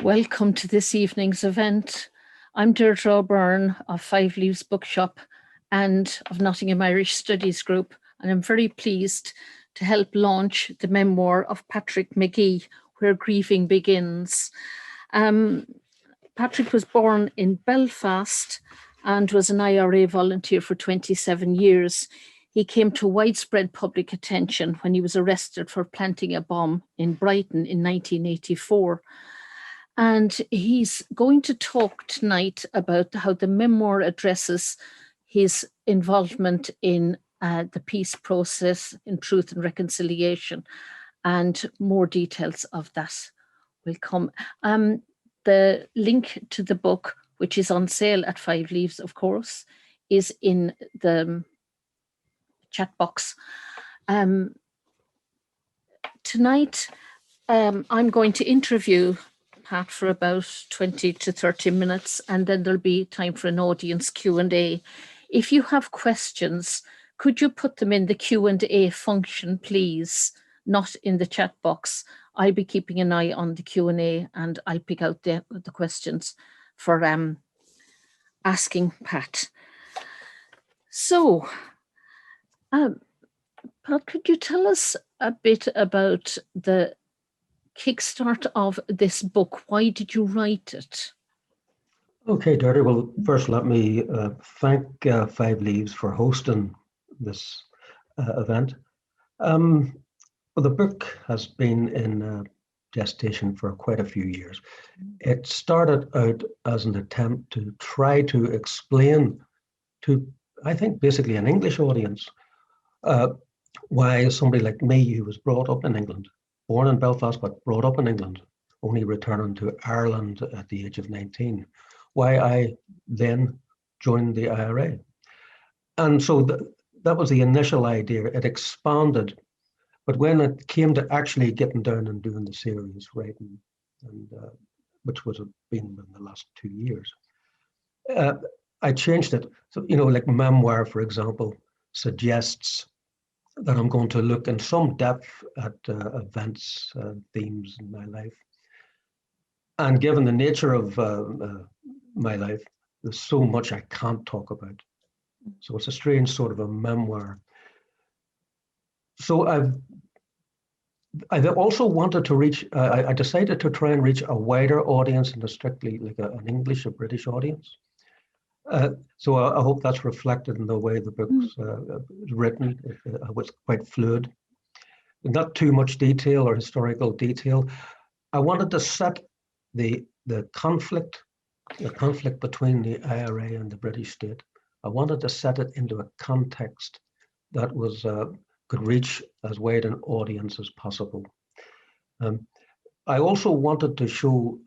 Welcome to this evening's event. I'm Deirdre O'Byrne of Five Leaves Bookshop and of Nottingham Irish Studies Group, and I'm very pleased to help launch the memoir of Patrick Magee, Where Grieving Begins. Patrick was born in Belfast and was an IRA volunteer for 27 years. He came to widespread public attention when he was arrested for planting a bomb in Brighton in 1984. And he's going to talk tonight about how the memoir addresses his involvement in the peace process, in Truth and Reconciliation, and more details of that will come. The link to the book, which is on sale at Five Leaves, of course, is in the chat box. Tonight, I'm going to interview Pat for about 20 to 30 minutes, and then there'll be time for an audience Q&A. If you have questions, could you put them in the Q&A function, please, not in the chat box? I'll be keeping an eye on the Q&A, and I'll pick out the questions for asking Pat. So, Pat, could you tell us a bit about the kickstart of this book? Why did you write it? Okay, Deirdre. Well, first let me thank Five Leaves for hosting this event. Well, the book has been in gestation for quite a few years. It started out as an attempt to try to explain to, I think, basically an English audience, why somebody like me, who was brought up in England, born in Belfast but brought up in England, only returning to Ireland at the age of 19, why I then joined the IRA. And so that was the initial idea. It expanded, but when it came to actually getting down and doing the series writing, and which was been in the last 2 years, I changed it. So, like memoir, for example, suggests that I'm going to look in some depth at events, themes in my life. And given the nature of my life, there's so much I can't talk about. So it's a strange sort of a memoir. So I've also wanted to reach, I decided to try and reach a wider audience than strictly like an English or British audience. So I hope that's reflected in the way the book's written. It was quite fluid, not too much detail or historical detail. I wanted to set the conflict between the IRA and the British state. I wanted to set it into a context that was could reach as wide an audience as possible. I also wanted to show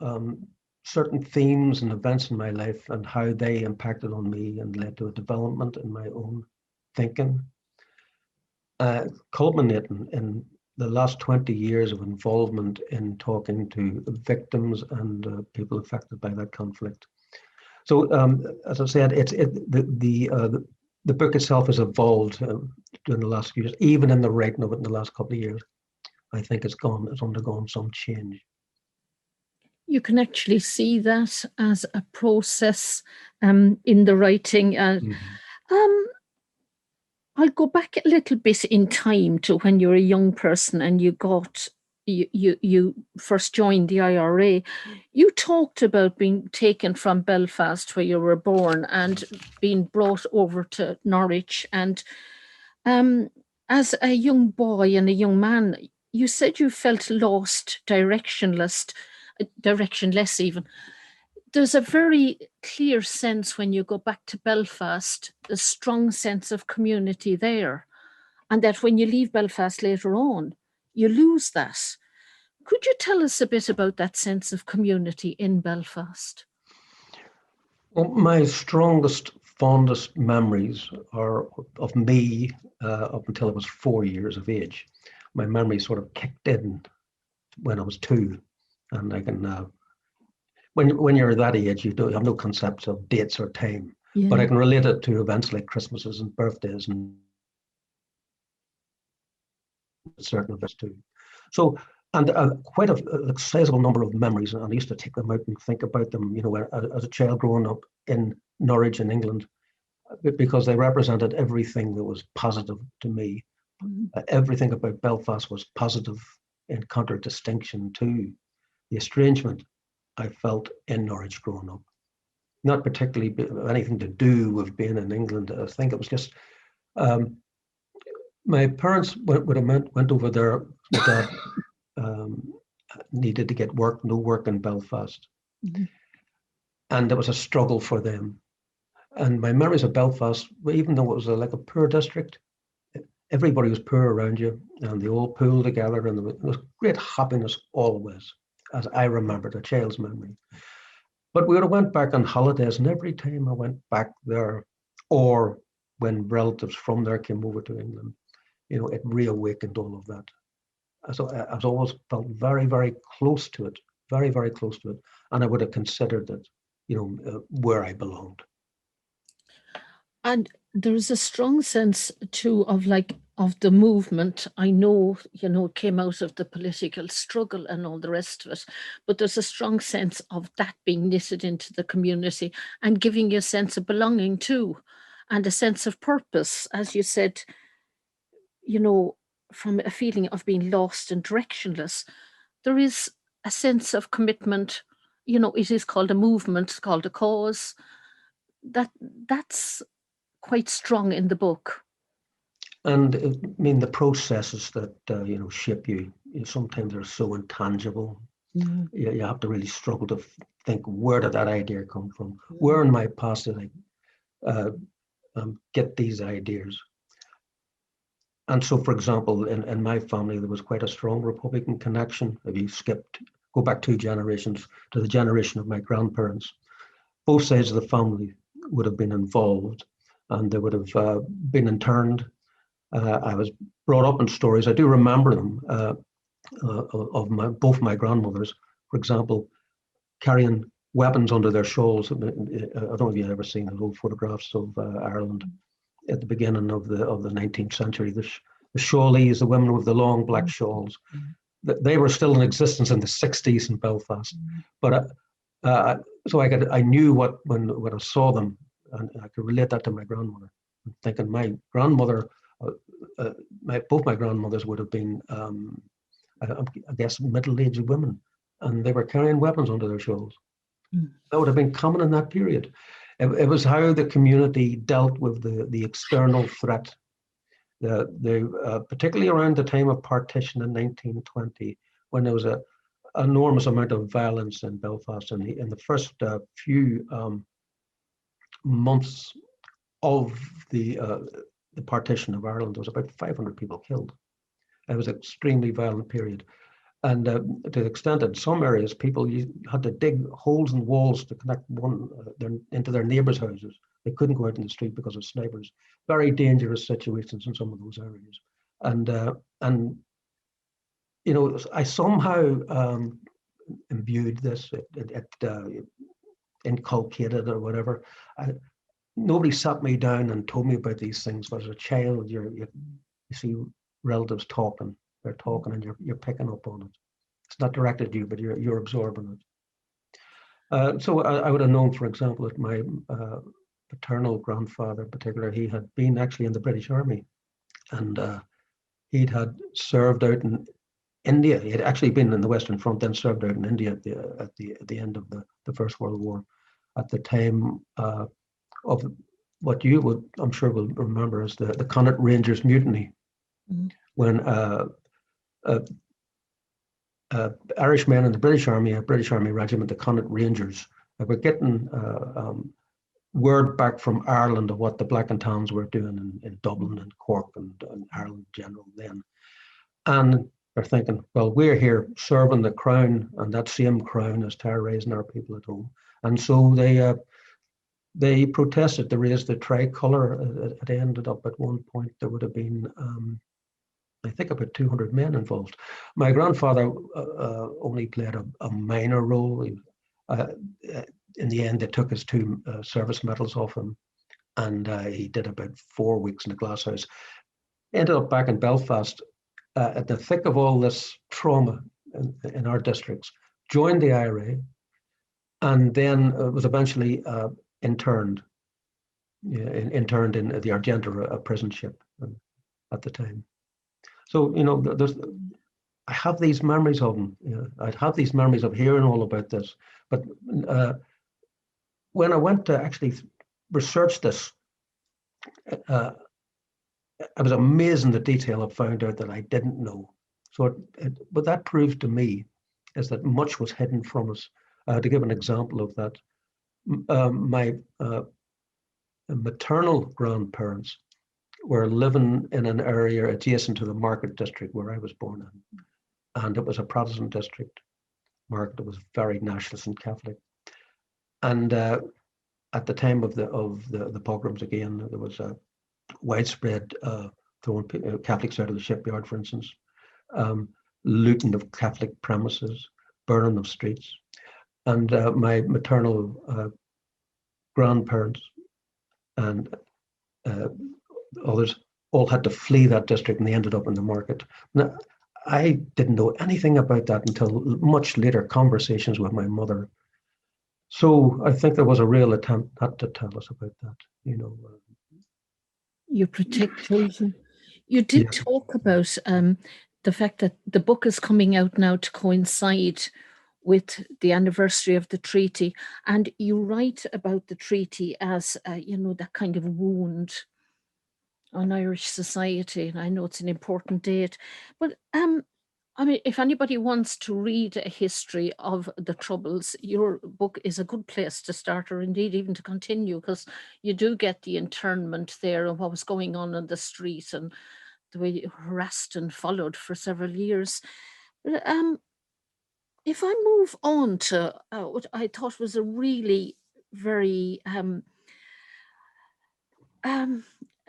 certain themes and events in my life and how they impacted on me and led to a development in my own thinking, culminating in the last 20 years of involvement in talking to victims and people affected by that conflict. So, as I said, the book itself has evolved during the last few years. Even in the writing of it in the last couple of years, I think it's undergone some change. You can actually see that as a process in the writing. I'll go back a little bit in time to when you were a young person and you first joined the IRA. You talked about being taken from Belfast, where you were born, and being brought over to Norwich. And as a young boy and a young man, you said you felt lost, directionless even. There's a very clear sense when you go back to Belfast, a strong sense of community there, and that when you leave Belfast later on, you lose that. Could you tell us a bit about that sense of community in Belfast? Well, my strongest, fondest memories are of me up until I was 4 years of age. My memory sort of kicked in when I was 2. And I can, when you're that age, you don't have no concepts of dates or time. Yeah. But I can relate it to events like Christmases and birthdays and certain events too. So and quite a sizable number of memories. And I used to take them out and think about them, as a child growing up in Norwich in England, because they represented everything that was positive to me. Everything about Belfast was positive in contradistinction to the estrangement I felt in Norwich growing up. Not particularly anything to do with being in England. I think it was just my parents went over there. My dad needed to get work, no work in Belfast. And it was a struggle for them. And my memories of Belfast, even though it was like a poor district, everybody was poor around you, and they all pooled together, and there was great happiness always, as I remembered, a child's memory. But we would have went back on holidays, and every time I went back there, or when relatives from there came over to England, it reawakened all of that. So I've always felt very, very close to it, very, very close to it, and I would have considered it, where I belonged. And there is a strong sense too of the movement. I know, it came out of the political struggle and all the rest of it, but there's a strong sense of that being knitted into the community and giving you a sense of belonging too, and a sense of purpose, as you said, from a feeling of being lost and directionless. There is a sense of commitment. It is called a movement, it's called a cause. That's quite strong in the book. And the processes that shape you, sometimes they're so intangible. You have to really struggle to think, where did that idea come from? Where in my past did I get these ideas? And so, for example, in my family, there was quite a strong Republican connection. If you go back 2 generations to the generation of my grandparents, both sides of the family would have been involved, and they would have been interned. I was brought up in stories. I do remember them of both my grandmothers, for example, carrying weapons under their shawls. I don't know if you've ever seen the old photographs of Ireland at the beginning of the 19th century. The shawlies, the women with the long black shawls, they were still in existence in the 60s in Belfast. But so I knew when I saw them, and I could relate that to my grandmother. I'm thinking my grandmother, both my grandmothers would have been, I guess, middle-aged women, and they were carrying weapons under their shawls. That would have been common in that period. It was how the community dealt with the external threat. Particularly around the time of partition in 1920, when there was an enormous amount of violence in Belfast. In the first few months of the partition of Ireland, there was about 500 people killed. It was an extremely violent period. And to the extent that in some areas, people had to dig holes in walls to connect into their neighbors' houses. They couldn't go out in the street because of snipers. Very dangerous situations in some of those areas. And I somehow imbued this, inculcated or whatever. Nobody sat me down and told me about these things. But as a child, you see relatives talking. They're talking, and you're picking up on it. It's not directed at you, but you're absorbing it. So I would have known, for example, that my paternal grandfather in particular, he had been actually in the British Army, and he'd had served out in India. He had actually been in the Western Front, then served out in India at the end of the First World War, at the time of what you would, I'm sure, will remember as the Connaught Rangers mutiny, when Irish men in the British Army, a British Army regiment, the Connaught Rangers, were getting word back from Ireland of what the Black and Tans were doing in Dublin and Cork and Ireland in general then. And they're thinking, well, we're here serving the crown, and that same crown is terrorizing our people at home. And so they protested. They raised the tricolour. It ended up at one point there would have been I think about 200 men involved. My grandfather only played a minor role. In the end, they took his 2 service medals off him, and he did about 4 weeks in the glasshouse. Ended up back in Belfast at the thick of all this trauma. in our districts, joined the IRA, and then was eventually interned in the Argenta prison ship at the time. So, I have these memories of them. I'd have these memories of hearing all about this. But when I went to actually research this, I was amazed in the detail I found out that I didn't know. So what that proved to me is that much was hidden from us. To give an example of that, my maternal grandparents were living in an area adjacent to the Market district where I was born in. And it was a Protestant district. Market was very nationalist and Catholic. And at the time of the pogroms again, there was a widespread throwing Catholics out of the shipyard, for instance, looting of Catholic premises, burning of streets. And my maternal grandparents and others all had to flee that district, and they ended up in the Market. Now, I didn't know anything about that until much later conversations with my mother. So I think there was a real attempt not to tell us about that, You protect children. You did talk about the fact that the book is coming out now to coincide with the anniversary of the treaty, and you write about the treaty as that kind of wound on Irish society. And I know it's an important date, but I mean, if anybody wants to read a history of the Troubles, your book is a good place to start, or indeed even to continue, because you do get the internment there and what was going on the street and the way you harassed and followed for several years. But if I move on to what I thought was a really very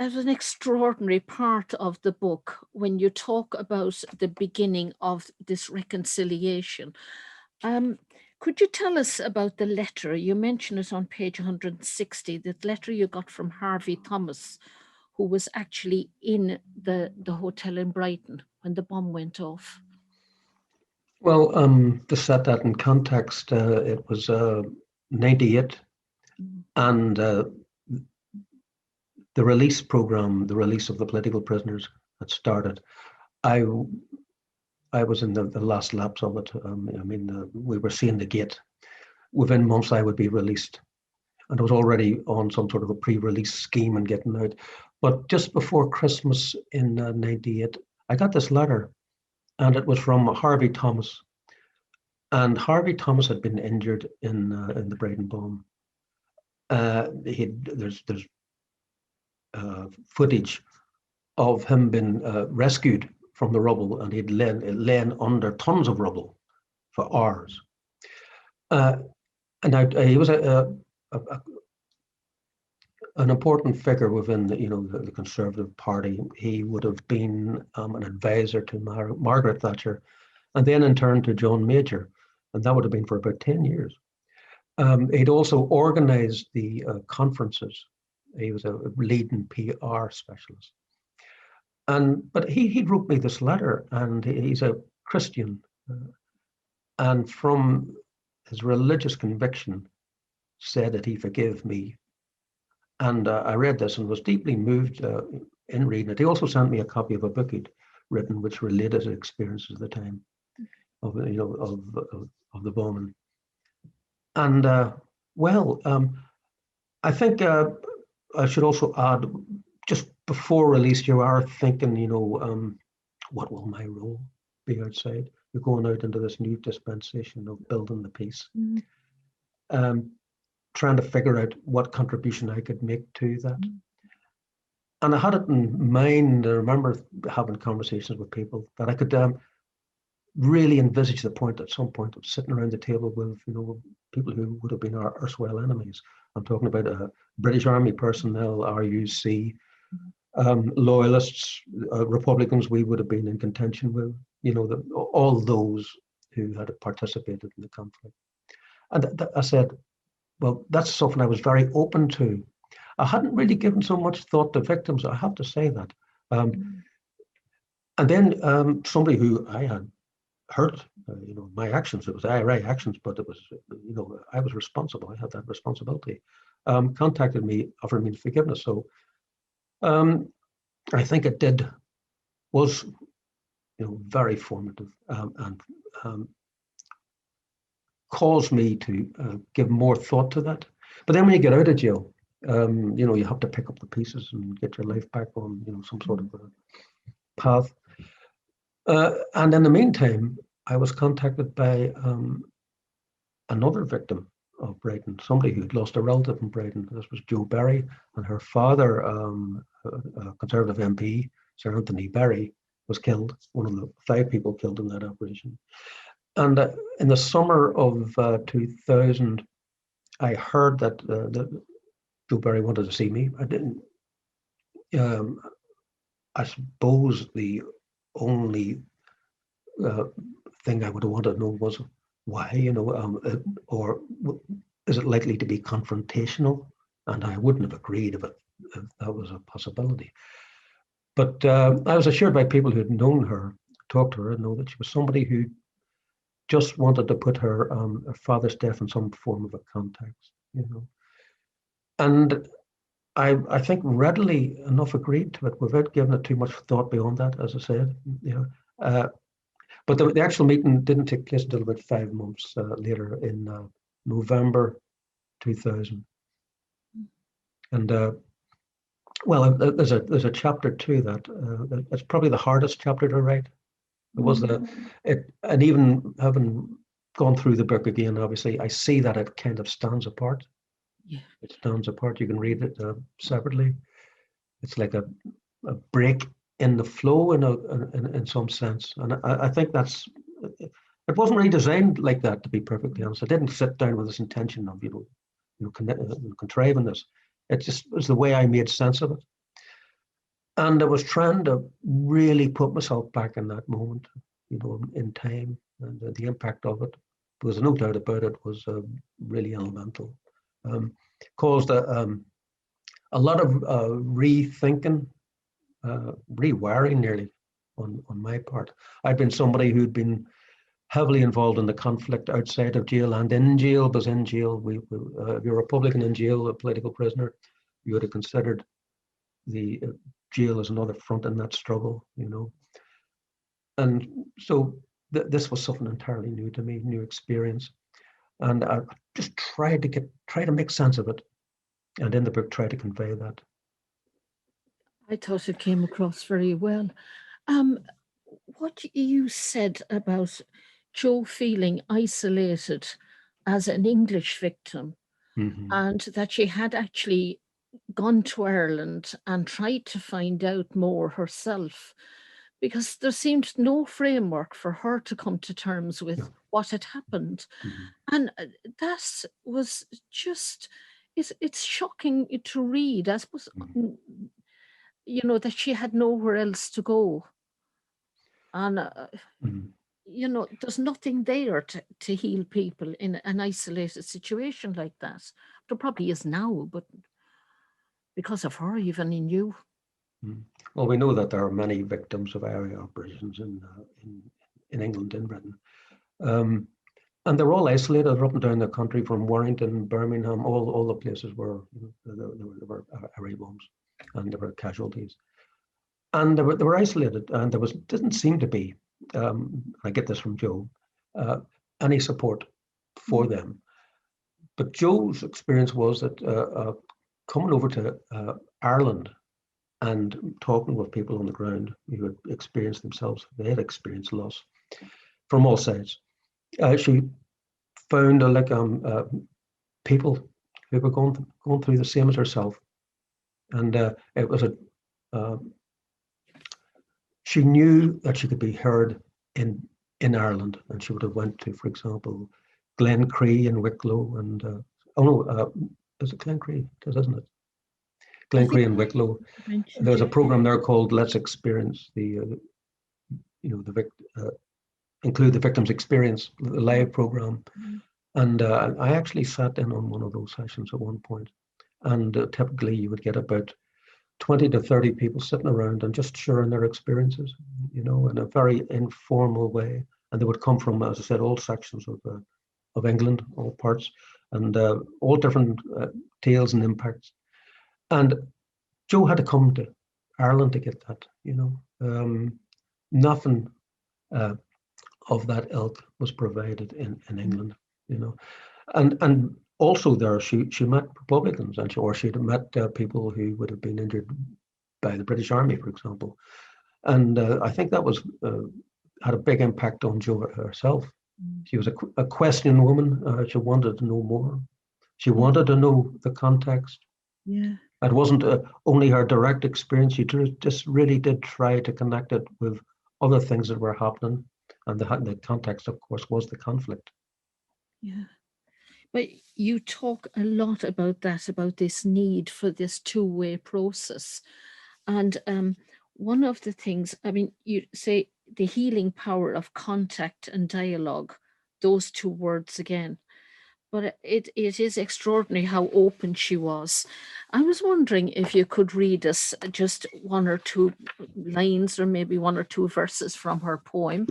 as an extraordinary part of the book, when you talk about the beginning of this reconciliation, could you tell us about the letter? You mention it on page 160, that letter you got from Harvey Thomas, who was actually in the hotel in Brighton when the bomb went off. Well, to set that in context, it was 98, and the release program, the release of the political prisoners had started. I was in the last laps of it. We were seeing the gate. Within months, I would be released. And I was already on some sort of a pre-release scheme and getting out. But just before Christmas in 98, I got this letter, and it was from Harvey Thomas. And Harvey Thomas had been injured in the Brighton bomb. There's footage of him being rescued from the rubble, and he'd lain under tons of rubble for hours. And he was an important figure within the Conservative Party. He would have been an advisor to Margaret Thatcher, and then in turn to John Major, and that would have been for about 10 years. He'd also organized the conferences. He was a leading PR specialist. But he wrote me this letter, and he's a Christian, and from his religious conviction said that he forgave me. And I read this and was deeply moved in reading it. He also sent me a copy of a book he'd written, which related his experiences at the time of the bombing. And I think I should also add, just before release, you are thinking, what will my role be outside? You're going out into this new dispensation of building the peace. Trying to figure out what contribution I could make to that. And I had it in mind. I remember having conversations with people that I could really envisage the point at some point of sitting around the table with people who would have been our erstwhile enemies. I'm talking about British Army personnel, RUC, loyalists, Republicans we would have been in contention with, all those who had participated in the conflict. And I said, well, that's something I was very open to. I hadn't really given so much thought to victims, I have to say that. And then somebody who I had hurt, my actions. It was IRA actions, but it was, I was responsible. I had that responsibility. Contacted me, offered me forgiveness. So I think it was, very formative, and caused me to give more thought to that. But then when you get out of jail, you have to pick up the pieces and get your life back on, some sort of a path. And in the meantime, I was contacted by another victim of Brighton, somebody who had lost a relative in Brighton. This was Jo Berry, and her father, a Conservative MP, Sir Anthony Berry, was killed, one of the 5 people killed in that operation. And in the summer of 2000, I heard that Jo Berry wanted to see me. I didn't. I suppose the only thing I would have wanted to know was why, or is it likely to be confrontational? And I wouldn't have agreed if that was a possibility. But I was assured by people who had known her, talked to her, and know that she was somebody who just wanted to put her father's death in some form of a context, And I think readily enough agreed to it without giving it too much thought beyond that, as I said. But the actual meeting didn't take place until about 5 months later, in November 2000. And well, there's a chapter to that. It's probably the hardest chapter to write. It was and even having gone through the book again, obviously, I see that it kind of stands apart. Yeah. It stands apart. You can read it separately. It's like a break in the flow in some sense. And I think it wasn't really designed like that, to be perfectly honest. I didn't sit down with this intention of, contriving this. It just was the way I made sense of it. And I was trying to really put myself back in that moment, in time, and the impact of it, because no doubt about it, was really elemental. Caused a lot of rethinking, rewiring nearly on my part. I'd been somebody who'd been heavily involved in the conflict outside of jail and in jail, because in jail, if you're a Republican in jail, a political prisoner, you would have considered the jail as another front in that struggle, And so this was something entirely new to me, new experience. And I just tried to make sense of it. And in the book, try to convey that. I thought it came across very well. What you said about Jo feeling isolated as an English victim, and that she had actually gone to Ireland and tried to find out more herself, because there seemed no framework for her to come to terms with what had happened. And that was just, it's shocking to read, I suppose, that she had nowhere else to go. And, there's nothing there to heal people in an isolated situation like that. There probably is now, but because of her, even in you. Well, we know that there are many victims of IRA operations in England, in Britain. And they're all isolated up and down the country, from Warrington, Birmingham, all the places where there were IRA bombs and there were casualties. And they were isolated, and there didn't seem to be, I get this from Jo, any support for them. But Jo's experience was that coming over to Ireland and talking with people on the ground who had experienced themselves, they had experienced loss from all sides. She found people who were going through the same as herself, and it was she knew that she could be heard in Ireland, and she would have went to, for example, Glencree and Wicklow, and is it Glencree? It is, isn't it? Glencree and Wicklow. There's a program there called Let's Experience include the victim's experience, the live program. And I actually sat in on one of those sessions at one point, and typically you would get about 20 to 30 people sitting around and just sharing their experiences, in a very informal way. and they would come from, as I said, all sections of England, all parts, and all different tales and impacts. And Joe had to come to Ireland to get that, nothing of that ilk was provided in England, and also there she met Republicans, or she'd met people who would have been injured by the British Army, for example, and I think that was had a big impact on Jo herself. She was a questioning woman. She wanted to know more. She wanted to know the context. Yeah. It wasn't only her direct experience. She just really did try to connect it with other things that were happening. And the context, of course, was the conflict. Yeah. But you talk a lot about that, about this need for this two-way process. And one of the things, I mean, you say the healing power of contact and dialogue, those two words again. But it is extraordinary how open she was. I was wondering if you could read us just one or two lines or maybe one or two verses from her poem.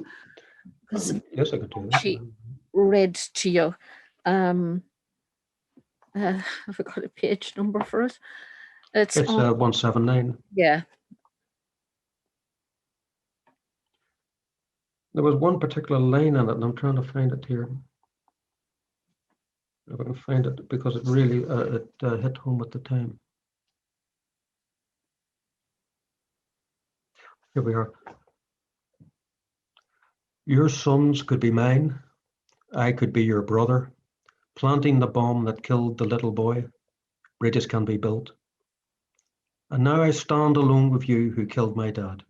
Yes, I could do that. She read to you. Have I got a page number for it? It's 179. Yeah. There was one particular line in it, and I'm trying to find it here. If I can find it, because it really hit home at the time. Here we are. Your sons could be mine. I could be your brother. Planting the bomb that killed the little boy. Bridges can be built. And now I stand alone with you who killed my dad.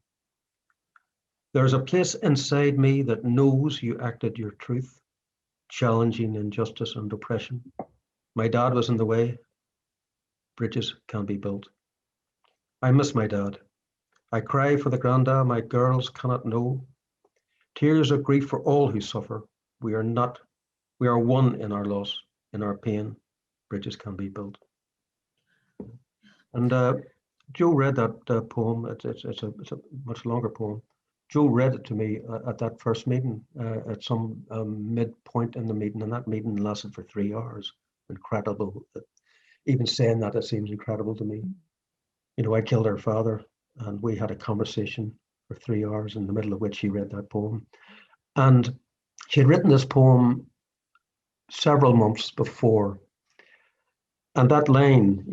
There's a place inside me that knows you acted your truth, challenging injustice and oppression. My dad was in the way. Bridges can be built. I miss my dad. I cry for the granda my girls cannot know. Tears of grief for all who suffer. We are one in our loss, in our pain. Bridges can be built. And Joe read that poem. It's a much longer poem. Joe read it to me at that first meeting, at some midpoint in the meeting, and that meeting lasted for 3 hours. Incredible. Even saying that, it seems incredible to me. I killed her father, and we had a conversation for 3 hours, in the middle of which she read that poem. And she had written this poem several months before. And that line,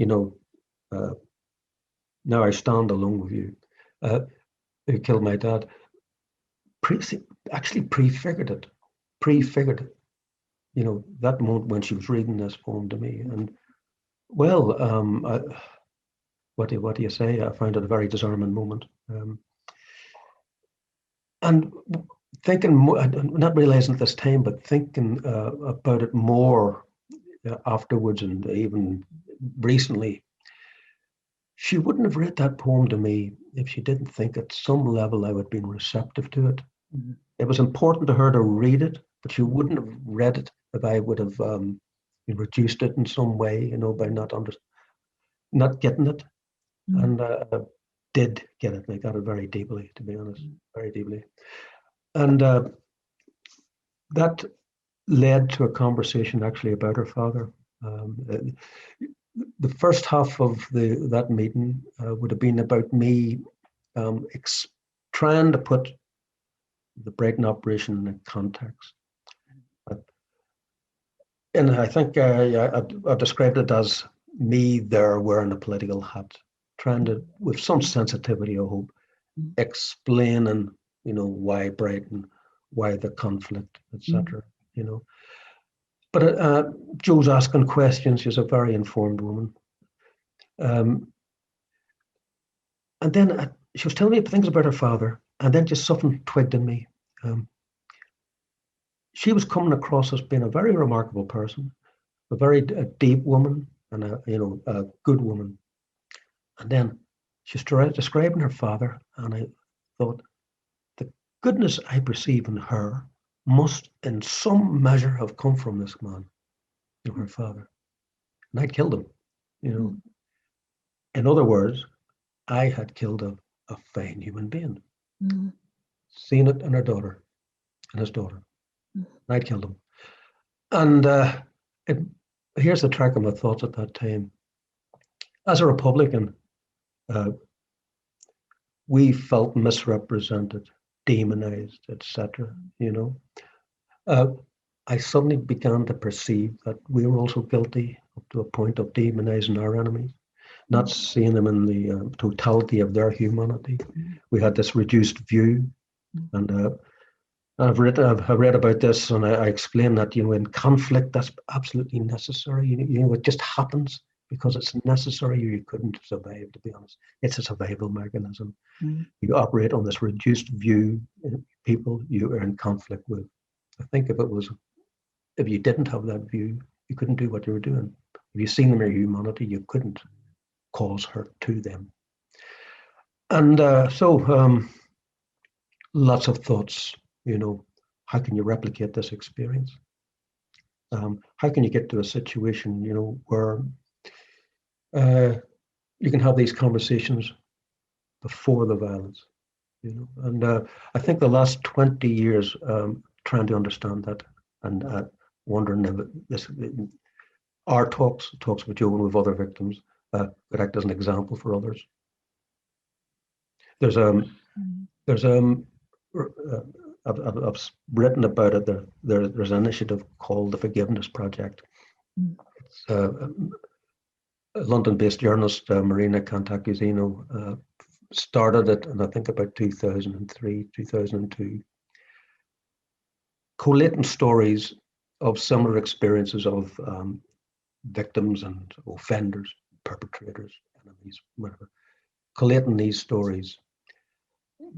now I stand alone with you, who killed my dad, actually prefigured it. That moment when she was reading this poem to me. And well, what do you say? I found it a very disarming moment. And thinking, not realizing at this time, but thinking about it more afterwards, and even recently, she wouldn't have read that poem to me if she didn't think at some level I would have been receptive to it. Mm-hmm. It was important to her to read it, but she wouldn't have read it if I would have reduced it in some way, by not getting it. Mm-hmm. And did get it, and I got it very deeply, to be honest, very deeply. And that led to a conversation actually about her father. The first half of that meeting would have been about me trying to put the Brighton operation in context. And I think I've described it as me there wearing a political hat, trying to, with some sensitivity, I hope, explaining, why Brighton, why the conflict, etc. But Jo's asking questions. She's a very informed woman. And then she was telling me things about her father, and then just something twigged in me. She was coming across as being a very remarkable person, a very deep woman, and a good woman. And then she's describing her father, and I thought, the goodness I perceive in her must in some measure have come from this man, her father. And I killed him, In other words, I had killed a fine human being. Seen it in her daughter. and his daughter. I'd killed him. And here's the track of my thoughts at that time. As a Republican, we felt misrepresented, demonized, etc. I suddenly began to perceive that we were also guilty up to a point of demonizing our enemies, not seeing them in the totality of their humanity. We had this reduced view, and I've read about this, and I explain that in conflict that's absolutely necessary. It just happens because it's necessary. You couldn't survive, to be honest. It's a survival mechanism. You operate on this reduced view. People you are in conflict with. I think if you didn't have that view, you couldn't do what you were doing. If you seen them in humanity, you couldn't cause hurt to them. And so lots of thoughts. How can you replicate this experience? How can you get to a situation, where you can have these conversations before the violence, And I think the last 20 years, trying to understand that and wondering if our talks with Joe and with other victims could act as an example for others. I've written about it. There's an initiative called the Forgiveness Project. It's a London-based journalist, Marina Cantacuzino, started it, and I think about 2003, 2002, collating stories of similar experiences of victims and offenders, perpetrators, enemies, whatever, collating these stories,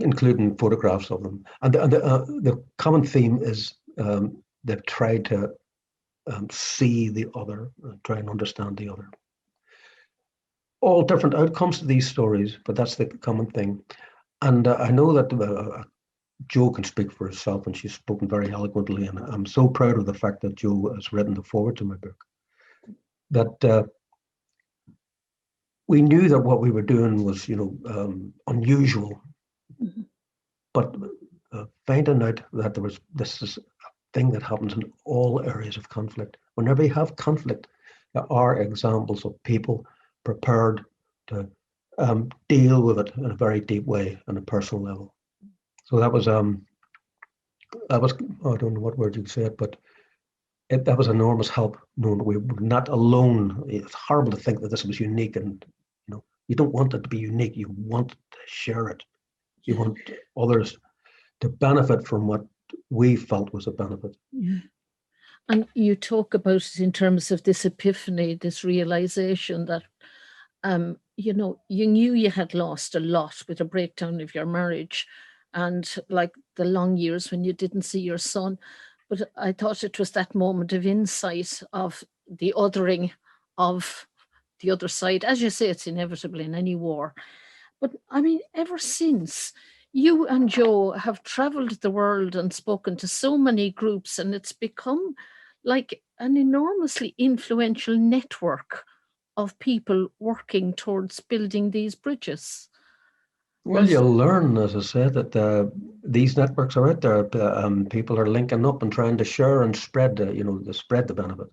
including photographs of them. And the common theme is they've tried to see the other, try and understand the other. All different outcomes to these stories, but that's the common thing. And I know that Jo can speak for herself, and she's spoken very eloquently, and I'm so proud of the fact that Jo has written the foreword to my book. That we knew that what we were doing was, unusual, but finding out that this is a thing that happens in all areas of conflict. Whenever you have conflict, there are examples of people prepared to deal with it in a very deep way, on a personal level. So that was I don't know what word you'd say it, but that was enormous help, knowing that we were not alone. It's horrible to think that this was unique, and you don't want it to be unique. You want to share it. You want others to benefit from what we felt was a benefit. Yeah. And you talk about it in terms of this epiphany, this realization that, you knew you had lost a lot with the breakdown of your marriage and like the long years when you didn't see your son. But I thought it was that moment of insight of the othering of the other side. As you say, it's inevitable in any war. But I mean, ever since, you and Jo have traveled the world and spoken to so many groups, and it's become like an enormously influential network of people working towards building these bridges. Well, you'll learn, as I said, that these networks are out there. People are linking up and trying to share and spread, spread the benefit.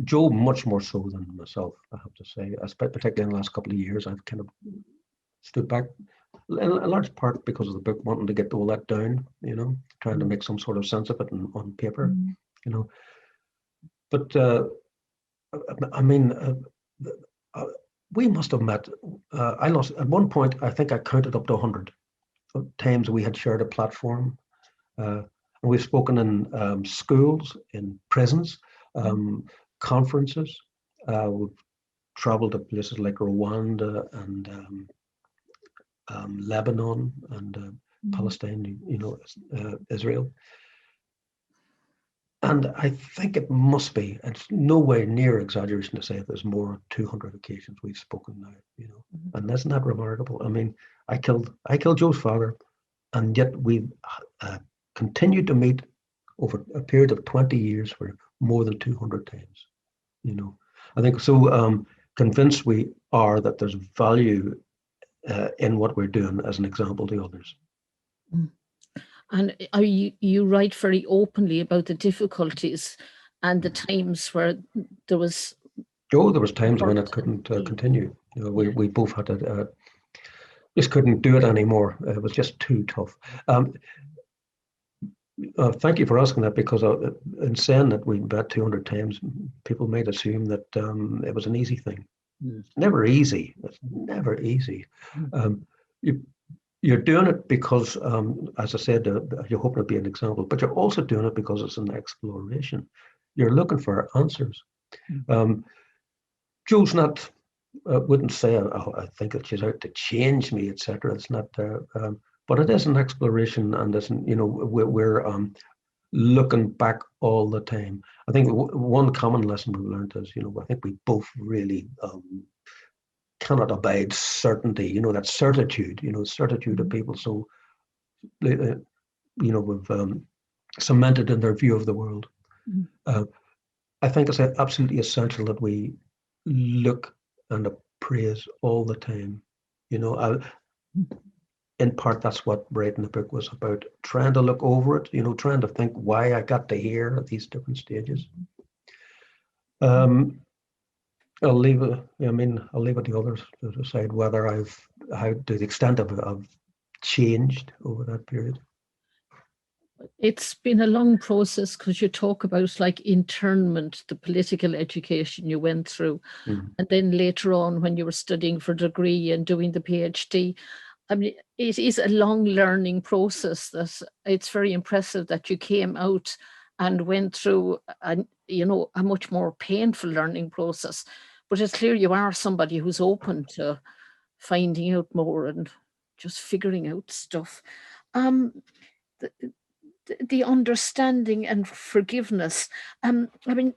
Jo, much more so than myself, I have to say. Particularly in the last couple of years, I've kind of stood back, in large part because of the book, wanting to get all that down, trying to make some sort of sense of it on paper, But I mean, we must have met. I lost at one point. I think I counted up to 100 times we had shared a platform, and we've spoken in schools, in prisons, conferences. We've traveled to places like Rwanda and Lebanon and Palestine, Israel. And I think it must be, it's nowhere near exaggeration to say there's more than 200 occasions we've spoken now, And isn't that remarkable? I mean, I killed Joe's father, and yet we've continued to meet over a period of 20 years for more than 200 times, I think so convinced we are that there's value in what we're doing as an example to others. And you write very openly about the difficulties and the times where there was. Oh, there was times when it couldn't continue. You know, we both had to just couldn't do it anymore. It was just too tough. Thank you for asking that, because in saying that we met 200 times, people might assume that it was an easy thing. It's never easy. It's never easy. You're doing it because, as I said, you're hoping to be an example, but you're also doing it because it's an exploration. You're looking for answers. Joe's not, wouldn't say, oh, I think that she's out to change me, etc. It's not, but it is an exploration, and isn't, you know, we're looking back all the time. I think one common lesson we've learned is, you know, I think we both really cannot abide certainty, you know, that certitude, you know, certitude of people. So, you know, we've cemented in their view of the world. I think it's absolutely essential that we look and appraise all the time. You know, in part, that's what writing the book was about, trying to look over it, you know, trying to think why I got to here at these different stages. I'll leave it to others to decide whether how to the extent of it, I've changed over that period. It's been a long process, because you talk about like internment, the political education you went through, and then later on when you were studying for degree and doing the PhD. I mean, it is a long learning process. That it's very impressive that you came out and went through a much more painful learning process. But it's clear you are somebody who's open to finding out more and just figuring out stuff. The understanding and forgiveness. I mean,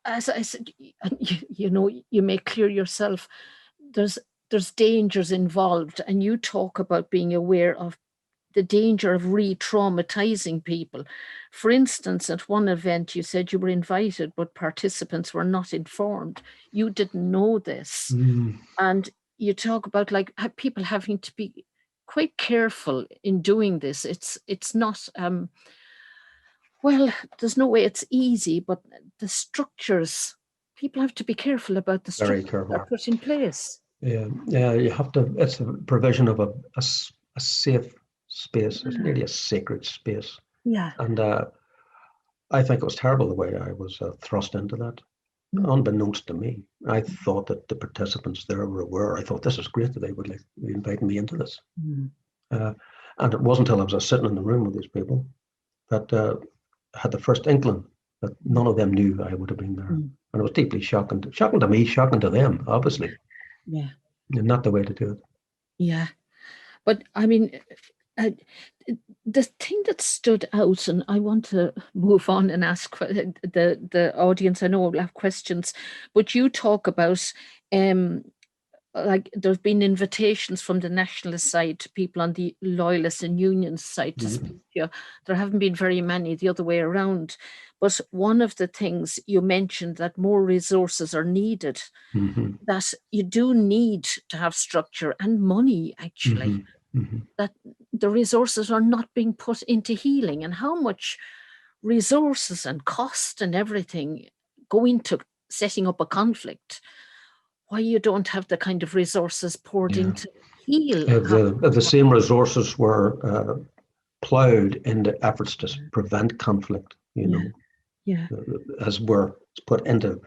as I said, you know, you make clear yourself, there's dangers involved, and you talk about being aware of the danger of re-traumatizing people. For instance, at one event, you said you were invited, but participants were not informed. You didn't know this. And you talk about like people having to be quite careful in doing this. It's not, well, there's no way it's easy, but the structures, people have to be careful about the structures that are put in place. Yeah, you have to, it's a provision of a safe space. It's nearly a sacred space. Yeah. And I think it was terrible the way I was thrust into that, unbeknownst to me. I thought that the participants there were aware. I thought, this is great that they would be inviting me into this. And it wasn't until I was sitting in the room with these people that I had the first inkling that none of them knew I would have been there. And it was deeply shocking to me, shocking to them, obviously. Yeah. And not the way to do it. Yeah. But I mean, the thing that stood out, and I want to move on and ask the audience, I know will have questions, but you talk about like there's been invitations from the nationalist side to people on the loyalist and union side to speak to you. There haven't been very many the other way around. But one of the things you mentioned, that more resources are needed, that you do need to have structure and money, actually, that the resources are not being put into healing, and how much resources and cost and everything go into setting up a conflict. Why you don't have the kind of resources poured into heal. The same resources were ploughed into efforts to prevent conflict, you know, as were put into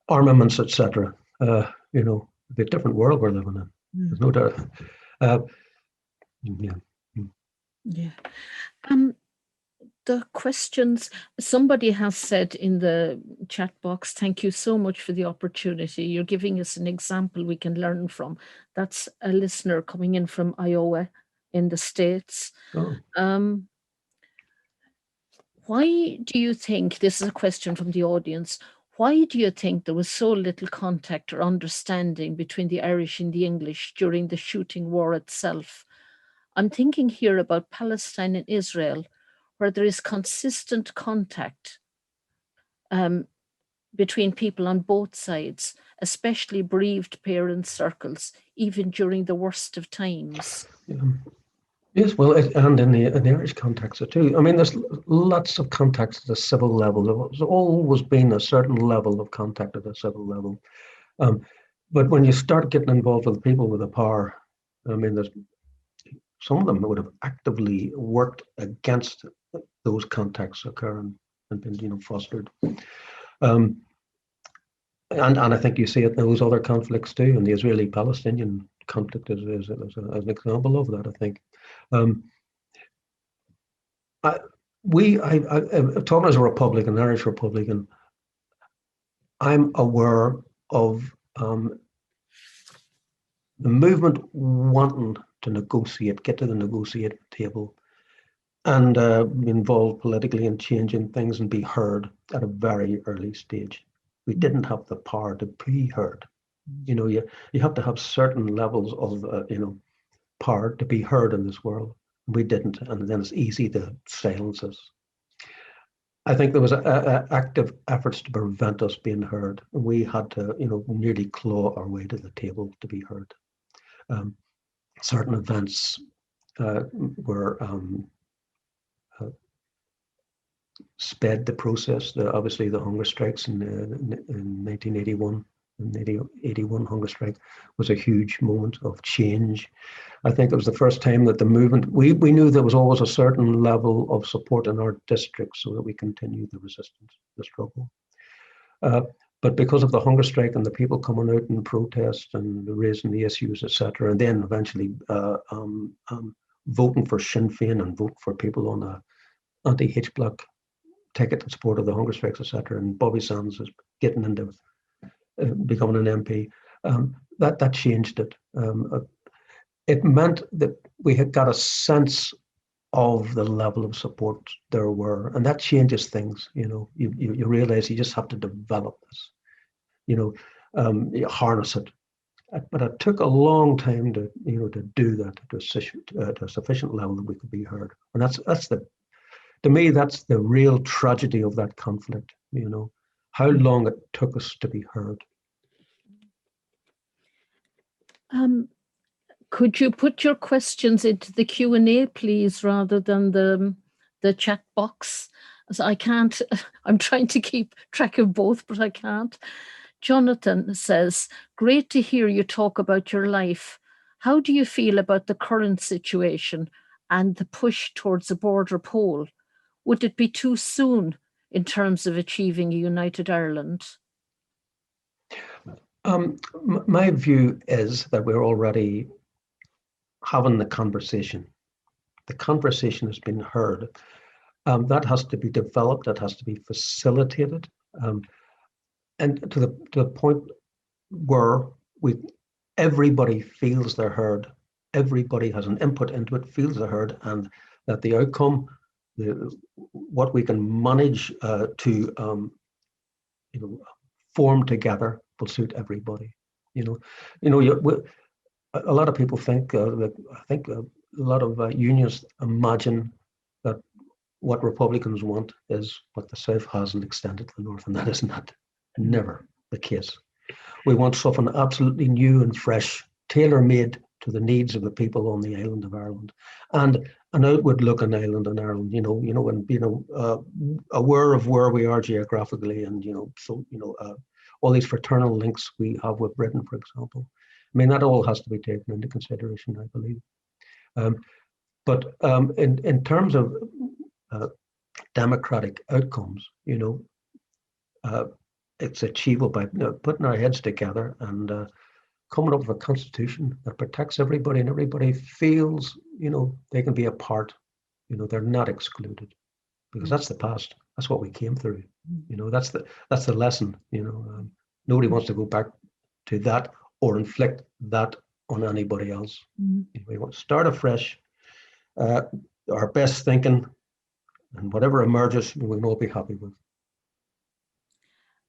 armaments, etc. You know, the different world we're living in. There's no doubt. The questions, somebody has said in the chat box, thank you so much for the opportunity. You're giving us an example we can learn from. That's a listener coming in from Iowa in the States. Why do you think, this is a question from the audience, why do you think there was so little contact or understanding between the Irish and the English during the shooting war itself? I'm thinking here about Palestine and Israel, where there is consistent contact between people on both sides, especially bereaved parent circles, even during the worst of times. Yes, well, and in the Irish context too. I mean, there's lots of contact at the civil level. There's always been a certain level of contact at the civil level. But when you start getting involved with people with the power, I mean, there's some of them would have actively worked against those contacts occurring and been, fostered. And I think you see it in those other conflicts too, and the Israeli-Palestinian conflict is an example of that, I think. Talking as a Republican, Irish Republican, I'm aware of the movement wanting to negotiate, get to the negotiating table, and be involved politically in changing things and be heard at a very early stage. We didn't have the power to be heard. You have to have certain levels of power to be heard in this world. We didn't, and then it's easy to silence us. I think there was active efforts to prevent us being heard. We had to, nearly claw our way to the table to be heard. Certain events were sped the process. Obviously, the hunger strikes in 1981. The 81 hunger strike was a huge moment of change. I think it was the first time that the movement, we knew there was always a certain level of support in our district so that we continued the resistance, the struggle. But because of the hunger strike and the people coming out and protest and raising the issues, etc., and then eventually voting for Sinn Féin and voting for people on a anti-H block ticket in support of the hunger strikes, etc., and Bobby Sands is getting into becoming an MP, that changed it. It meant that we had got a sense of the level of support there were, and that changes things. You realize you just have to develop this. You harness it. But it took a long time to do that to a sufficient level that we could be heard, and to me that's the real tragedy of that conflict. How long it took us to be heard. Could you put your questions into the Q&A, please, rather than the chat box? So I can't, I'm trying to keep track of both, but I can't. Jonathan says, great to hear you talk about your life. How do you feel about the current situation and the push towards a border poll? Would it be too soon in terms of achieving a united Ireland? My view is that we're already having the conversation. The conversation has been heard. That has to be developed. That has to be facilitated, and to the point where everybody feels they're heard. Everybody has an input into it, feels they're heard, and that the outcome, what we can manage to form together will suit everybody. A lot of people think a lot of unionists imagine that what Republicans want is what the South has and extended to the North, and that is never the case. We want something absolutely new and fresh, tailor-made to the needs of the people on the island of Ireland, and an outward-looking island in Ireland. And aware of where we are geographically, and all these fraternal links we have with Britain, for example. I mean, that all has to be taken into consideration, I believe. But in terms of democratic outcomes, it's achievable by putting our heads together and coming up with a constitution that protects everybody, and everybody feels, they can be a part. They're not excluded, because that's the past. That's what we came through. That's the lesson. Nobody wants to go back to that or inflict that on anybody else. We want to start afresh, our best thinking, and whatever emerges, we'll all be happy with.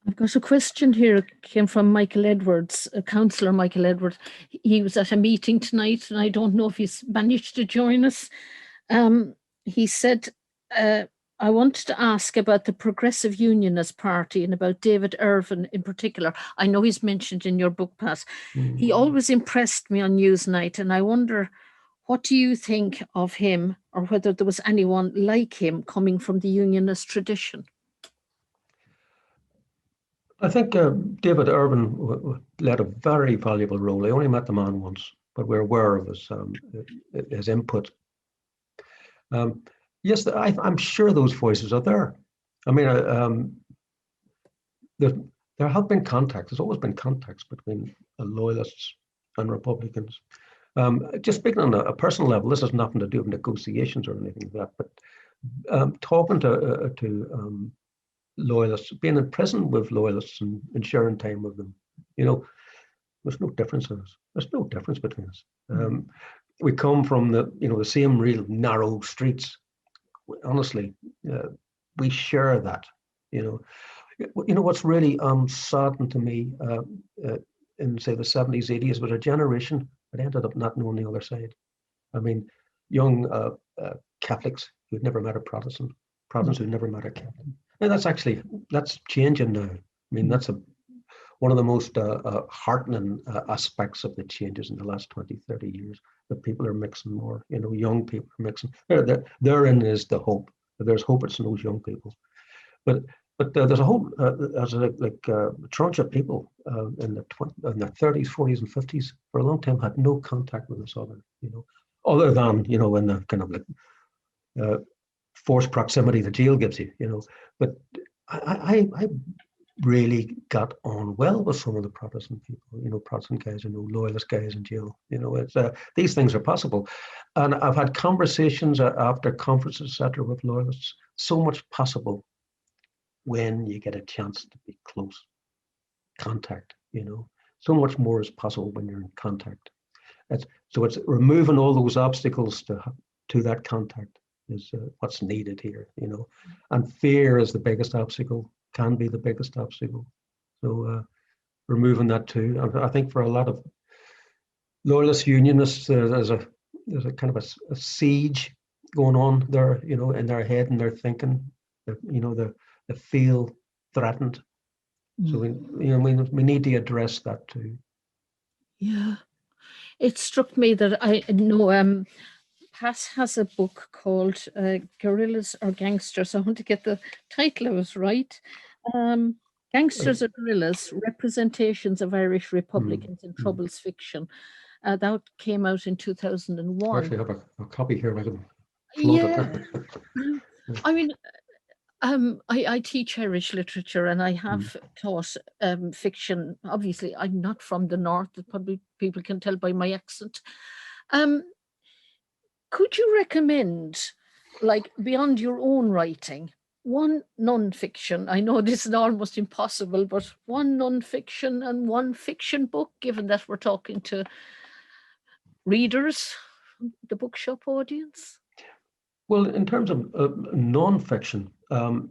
I've got a question here. It came from Michael Edwards, Councillor Michael Edwards. He was at a meeting tonight, and I don't know if he's managed to join us. He said, I wanted to ask about the Progressive Unionist Party and about David Irvine in particular. I know he's mentioned in your book, Pat. He always impressed me on Newsnight, and I wonder What do you think of him, or whether there was anyone like him coming from the Unionist tradition? I think David Irvine led a very valuable role. I only met the man once, but we're aware of his input. Yes, I'm sure those voices are there. I mean, there have been contacts. There's always been contacts between loyalists and Republicans. Just speaking on a personal level, this has nothing to do with negotiations or anything like that, but talking to loyalists, being in prison with loyalists and sharing time with them, there's no difference in us. There's no difference between us. We come from the same real narrow streets. Honestly, we share that. What's really saddened to me in, say, the 70s, 80s was a generation that ended up not knowing the other side. I mean, young Catholics who'd never met a Protestant, Protestants who'd never met a Catholic. And that's changing now. I mean, that's one of the most heartening aspects of the changes in the last 20, 30 years, that people are mixing more, young people are mixing. Therein is the hope. There's hope, it's in those young people. But there's a whole, there's a tranche of people in their 30s, 40s, and 50s for a long time had no contact with each other, other than, in the kind of forced proximity the jail gives you, But I really got on well with some of the Protestant people, Protestant guys, loyalist guys in jail. It's these things are possible. And I've had conversations after conferences, etc., with loyalists. So much possible when you get a chance to be close contact, so much more is possible when you're in contact. So it's removing all those obstacles to that contact is what's needed here, and fear is the biggest obstacle, can be the biggest obstacle. So removing that too. I think for a lot of loyalist unionists, there's a kind of a siege going on there, in their head and their thinking, they feel threatened. So we need to address that too. Yeah, it struck me that I know Pass has a book called Guerrillas or Gangsters. I want to get the title of it right. Gangsters or Guerrillas, Representations of Irish Republicans in Troubles Fiction. That came out in 2001. I actually have a copy here. I can float it. I mean, I teach Irish literature, and I have taught fiction. Obviously, I'm not from the north. Probably people can tell by my accent. Could you recommend, like, beyond your own writing, one non-fiction? I know this is almost impossible, but one non-fiction and one fiction book, given that we're talking to readers, the bookshop audience? Well, in terms of non-fiction,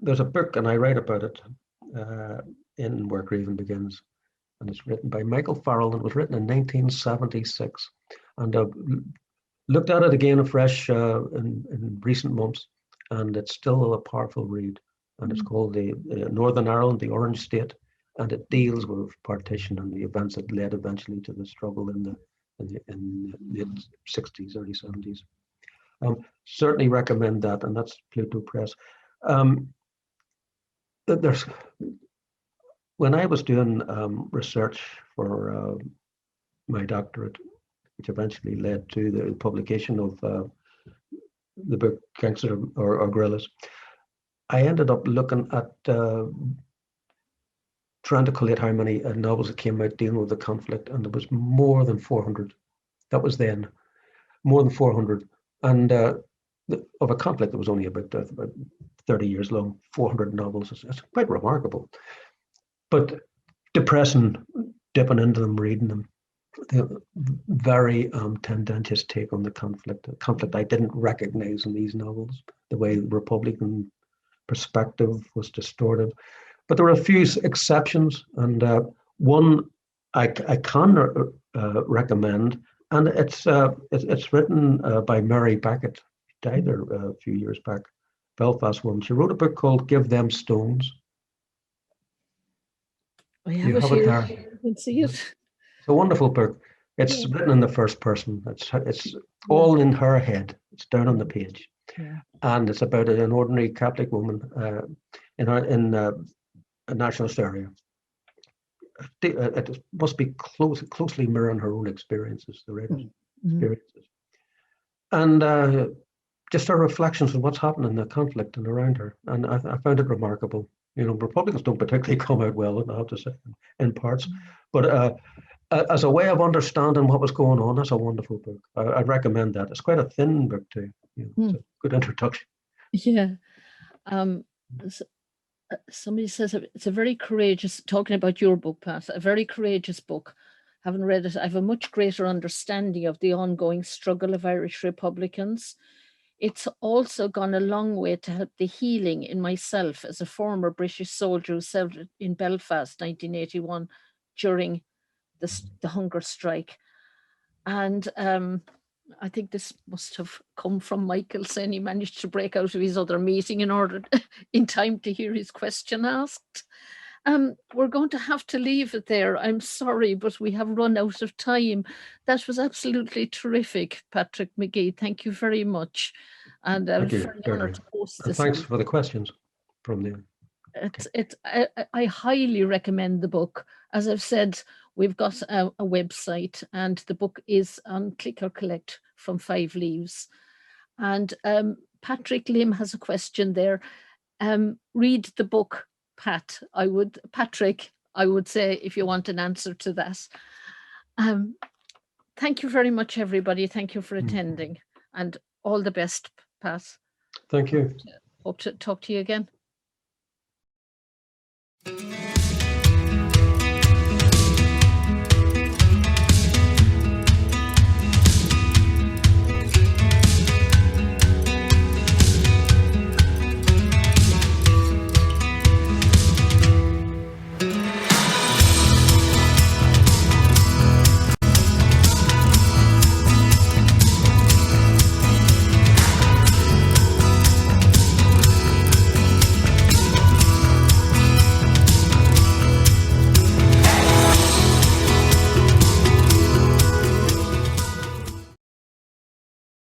there's a book, and I write about it in Where Grieving Begins, and it's written by Michael Farrell, and it was written in 1976. And looked at it again afresh in recent months, and it's still a powerful read. And it's called the Northern Ireland, the Orange State, and it deals with partition and the events that led eventually to the struggle in the 60s, early 70s. Certainly recommend that, and that's Pluto Press. When I was doing research for my doctorate, which eventually led to the publication of the book Gangster or Guerrillas, I ended up looking at trying to collate how many novels that came out dealing with the conflict, and there was more than 400. That was then, more than 400. And of a conflict that was only about 30 years long, 400 novels, it's quite remarkable. But depressing, dipping into them, reading them. The very tendentious take on the conflict, a conflict I didn't recognize in these novels, the way the Republican perspective was distorted. But there were a few exceptions, and one I can recommend, and it's written by Mary Beckett, died there a few years back, Belfast one. She wrote a book called Give Them Stones. I have it here. I can see it. It's a wonderful book. It's Yeah. written in the first person. It's all in her head. It's down on the page, Yeah. and it's about an ordinary Catholic woman in a nationalist area. It must be closely mirroring her own experiences, the writer's experiences, and just her reflections on what's happening in the conflict and around her. And I found it remarkable. You know, Republicans don't particularly come out well, I have to say, in parts, but as a way of understanding what was going on, that's a wonderful book. I'd recommend that. It's quite a thin book too. You know, it's a good introduction. Yeah. Somebody says it's a very courageous, talking about your book, Pat, a very courageous book. Having read it, I have a much greater understanding of the ongoing struggle of Irish Republicans. It's also gone a long way to help the healing in myself as a former British soldier who served in Belfast 1981 during the hunger strike. And I think this must have come from Michael saying he managed to break out of his other meeting in time to hear his question asked. We're going to have to leave it there. I'm sorry, but we have run out of time. That was absolutely terrific, Patrick Magee. Thank you very much. And Thank you, very honored to host this. Thanks for the questions from the. I highly recommend the book. As I've said, we've got a website, and the book is on Click or Collect from 5 Leaves. And Patrick Lim has a question there. Read the book, Patrick, I would say, if you want an answer to that. Thank you very much, everybody. Thank you for attending, and all the best, Pat. Thank you. Hope to talk to you again.